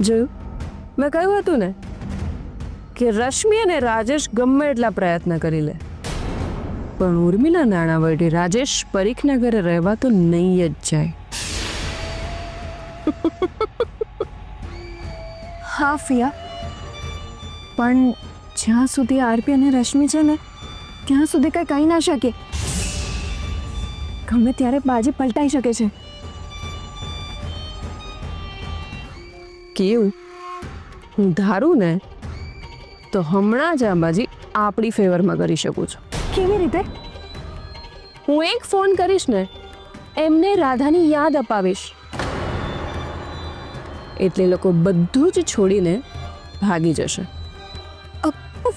જોયું, મેં કહ્યું હતું ને કે રશ્મિ અને રાજેશ ગમે એટલા પ્રયત્ન કરી લે, પણ ઉર્મિલા નાણાવટી રાજેશ પરીખના ઘરે રહેવા તો નહીં જ જાય. હા ફિયા, પણ જ્યાં સુધી આરપી અને રશ્મિ છે ને ત્યાં સુધી કંઈ કહી ના શકે. ગમે ત્યારે બાજી પલટાઈ શકે છે. કેવું? હું ધારું ને તો હમણાં જ આ બાજી આપણી ફેવરમાં કરી શકું છું. કેવી રીતે? હું એક ફોન કરીશ ને, એમને રાધાની યાદ અપાવીશ, એટલે લોકો બધું જ છોડીને ભાગી જશે.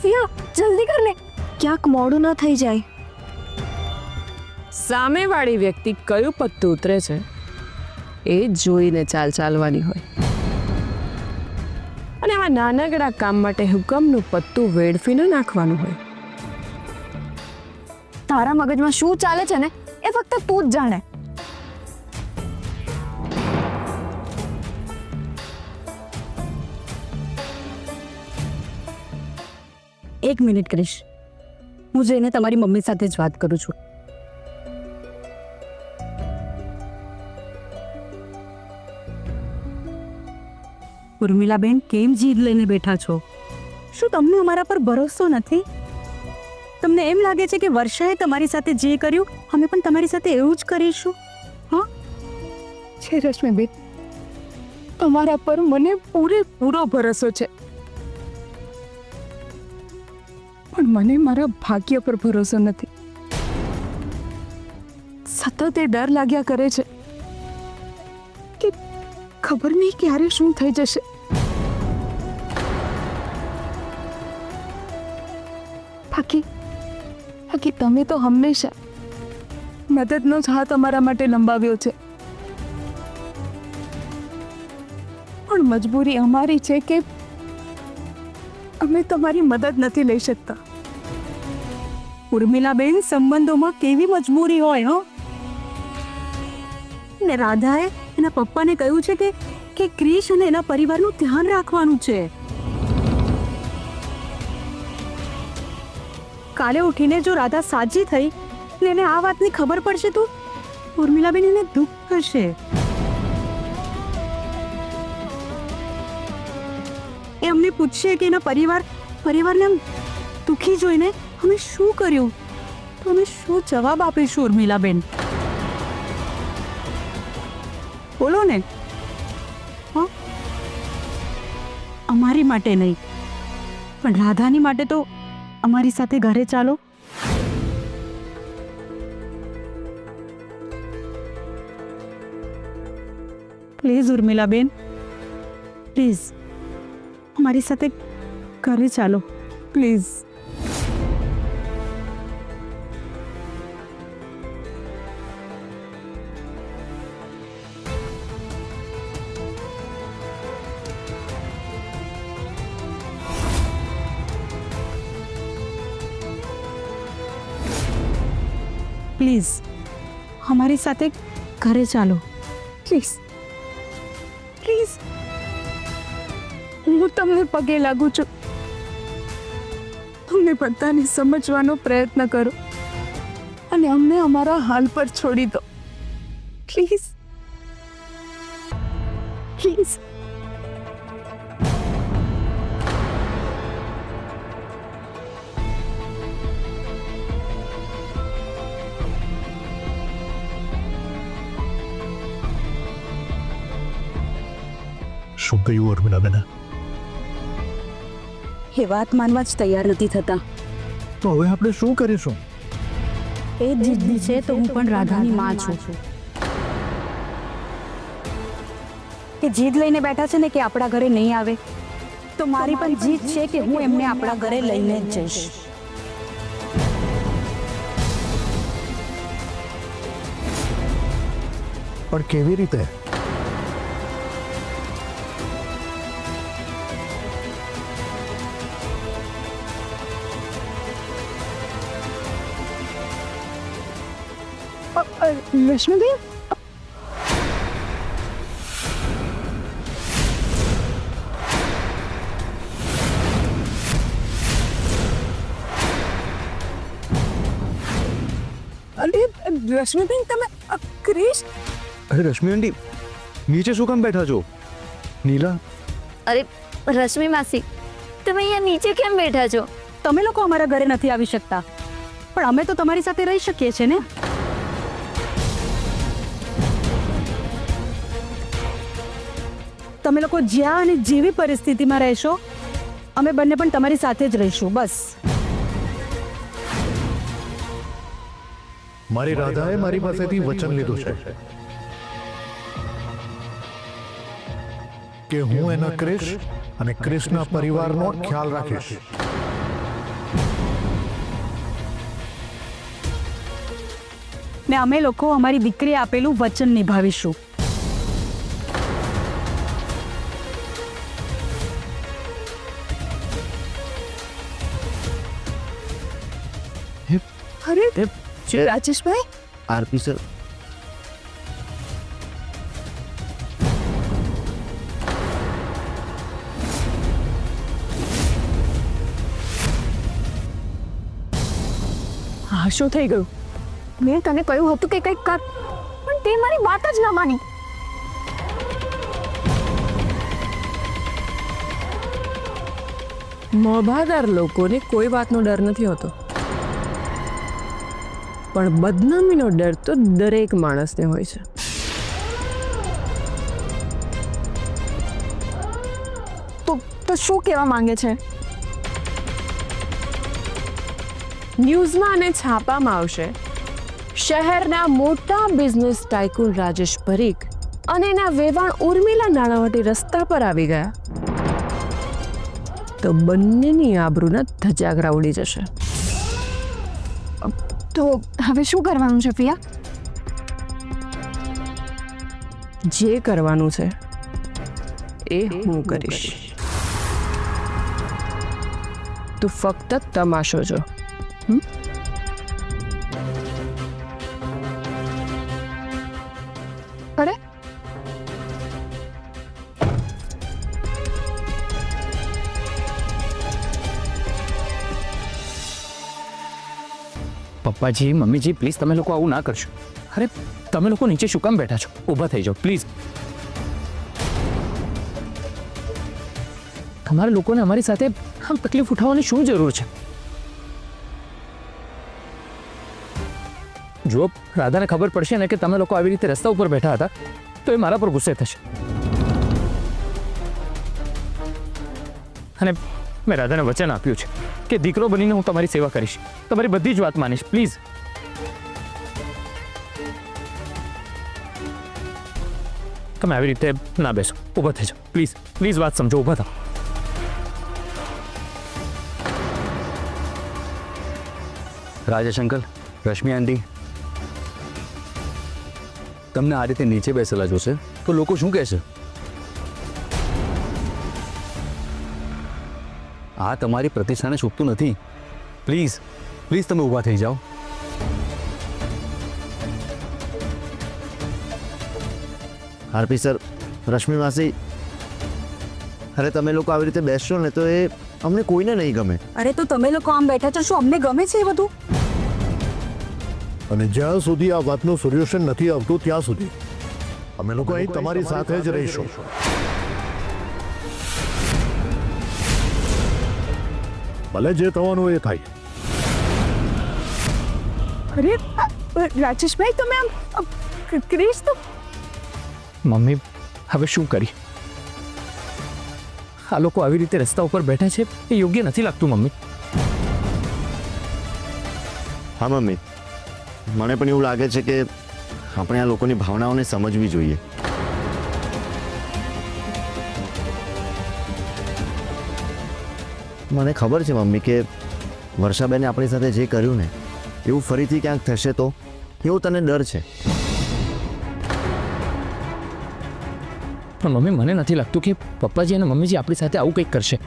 ફિયા જલ્દી કર ને, ક્યાંક મોડું ન થઈ જાય. સામેવાળી વ્યક્તિ કયું પત્તું ઉતરે છે એ જોઈને ચાલવાની હોય, અને આવા નાનકડા કામ માટે હુકમનું પત્તું વેડફીને નાખવાનું હોય. તારા મગજમાં શું ચાલે છે ને એ ફક્ત તું જ જાણે. એક મિનિટ ક્રિશ, હું જઈને તમારી મમ્મી સાથે જ વાત કરું છું. ઉર્મિલાબેન, કેમ જીદ લઈને બેઠા છો? શું તમને અમારા પર ભરોસો નથી? તમને એમ લાગે છે કે વર્ષાએ તમારી સાથે જે કર્યું અમે પણ તમારી સાથે એવું જ કરીશું? હા છે રશ્મિબેન, તમારા પર મને પૂરેપૂરો ભરોસો છે, પણ મને મારા ભાગ્ય પર ભરોસો નથી. સતત એ ડર લાગ્યા કરે છે કે ખબર નહીં ક્યારે શું થઈ જશે. બાકી તમે તો હંમેશા મદદનો જ હાથ અમારા માટે લંબાવ્યો છે, પણ મજબૂરી અમારી છે કે અમે તમારી મદદ નથી લઈ શકતા. ઉર્મિલાબેન, સંબંધોમાં કેવી મજબૂરી હોય હો. ને રાધાએ એના પપ્પાને કહ્યું છે કે ક્રિશ અને એના પરિવારનું ધ્યાન રાખવાનું છે. કાલે ઉઠીને જો રાધા સાજી થઈ ને એને આ વાતની ખબર પડશે તો ઉર્મિલાબેન એને દુઃખ થશે. એ અમને પૂછશે કે એના પરિવારને આમ દુઃખી જોઈને અમે શું કર્યું, તો અમે શું જવાબ આપીશું ઉર્મિલાબેન? બોલો ને. હા, અમારી માટે નહીં, પણ રાધાની માટે તો અમારી સાથે ઘરે ચાલો. પ્લીઝ ઉર્મિલાબેન, પ્લીઝ અમારી સાથે ઘરે ચાલો, પ્લીઝ. પ્લીઝ અમારી સાથે ઘરે ચાલો, પ્લીઝ પ્લીઝ, હું તમને પગે લાગુ છું. તમને બધાને સમજવાનો પ્રયત્ન કરો અને અમને અમારા હાલ પર છોડી દો. Please please. શું કહ્યું ઉર્મિલાબેન? એ વાત માનવા જ તૈયાર નથી થતા. તો હવે આપણે શું કરીશું? એ જ જીદ્દી છે તો હું પણ રાધાની માં છું. એ જીદ લઈને બેઠા છે ને કે આપણા ઘરે નહીં આવે, તો મારી પણ જીદ છે કે હું એમને આપણા ઘરે લઈને જ જઈશ. પણ કેવી રીતે? રશ્મિબેન, રશ્મિબેન તમે ક્રિશ અરે રશ્મિ આંટી નીચે શું કામ બેઠા છો? નીલા, અરે રશ્મિ માસી, તમે અહીંયા નીચે કેમ બેઠા છો? તમે લોકો અમારા ઘરે નથી આવી શકતા, પણ અમે તો તમારી સાથે રહી શકીએ છીએ ને. તમે લોકો જ્યાં અને જેવી પરિસ્થિતિમાં રહેશો, અમે બંને પણ તમારી સાથે જ રહીશું. બસ. મારી રાધાએ મારી પાસેથી વચન લીધું છે કે હું એના ક્રિશ અને ક્રિશના પરિવારનો ખ્યાલ રાખીશ. ને અમે લોકો અમારી દીકરીએ આપેલું વચન નિભાવીશું. અરે રાજેશભાઈ આરપી સર, હા, શું થઈ ગયું? મેં તને કહ્યું હતું કે કંઈક કર, પણ તે મારી વાત જ ના માની. મોભાદાર લોકોને કોઈ વાતનો ડર નથી હોતો, પણ બદનામીનો ડર તો દરેક માણસને હોય છે. તો શું કહેવા માંગે છે? ન્યૂઝમાં અને છાપામાં આવશે, શહેરના મોટા બિઝનેસ ટાઇકૂન રાજેશ પરીખ અને એના વેવાણ ઉર્મિલા નાણાવટી રસ્તા પર આવી ગયા તો બંનેની આબરૂના ધજાગરા ઉડી જશે. તો હવે શું કરવાનું છે પિયા? જે કરવાનું છે એ હું કરીશ. તું ફક્ત તમાશો જો. અરે પપ્પાજી, મમ્મીજી, પ્લીઝ તમે લોકો આવું ના કરશો. અરે તમે લોકો નીચે શું કામ બેઠા છો? ઊભા થઈ જાઓ પ્લીઝ. તમારા લોકોને અમારી સાથે આમ તકલીફ ઉઠાવવાની શું જરૂર છે? જો રાધાને ખબર પડશે ને કે તમે લોકો આવી રીતે રસ્તા ઉપર બેઠા હતા તો એ મારા પર ગુસ્સે થશે. અને મેં રાધાને વચન આપ્યું છે કે દીકરો બનીને હું તમારી સેવા કરીશ, તમારી બધી જ વાત માનીશ. પ્લીઝ તમે આવી રીતે ના બેસો, ઊભા થઈ જાઓ પ્લીઝ. પ્લીઝ વાત સમજો, ઊભા થાઓ. રાજેશ અંકલ, રશ્મિ આંટી, તમને આ રીતે નીચે બેસેલા જોશે તો લોકો શું કહેશે? આ તમારી પ્રતિષ્ઠાને છૂપતું નથી. પ્લીઝ પ્લીઝ તમે ઊભા થઈ જાઓ. આરપી સર, રશ્મિ માસી, અરે તમે લોકો આવી રીતે બેસશો ને તો એ અમને કોઈને નહીં ગમે. અરે તો તમે લોકો આમ બેઠા છો, શું અમને ગમે છે એ બધું? અને જ્યાં સુધી આ વાતનું સોલ્યુશન નથી આવતું ત્યાં સુધી અમે લોકો અહીં તમારી સાથે જ રહીશું. ભલે જે થવાનું એ થાય. અરે રાજેશભાઈ, તમે આમ ક્રિશ તો મમ્મી, હવે શું કરી? આ લોકો આવી રીતે રસ્તા ઉપર બેઠા છે એ યોગ્ય નથી લાગતું મમ્મી. હા મમ્મી, મને પણ એવું લાગે છે કે આપણે આ લોકોની ભાવનાઓને સમજવી જોઈએ. મને ખબર છે મમ્મી કે વર્ષાબેને આપણી સાથે જે કર્યું ને એવું ફરીથી ક્યાંક થશે તો એવો તને ડર છે. પણ મમ્મી, મને નથી લાગતું કે પપ્પાજી અને મમ્મીજી આપણી સાથે આવું કંઈક કરશે.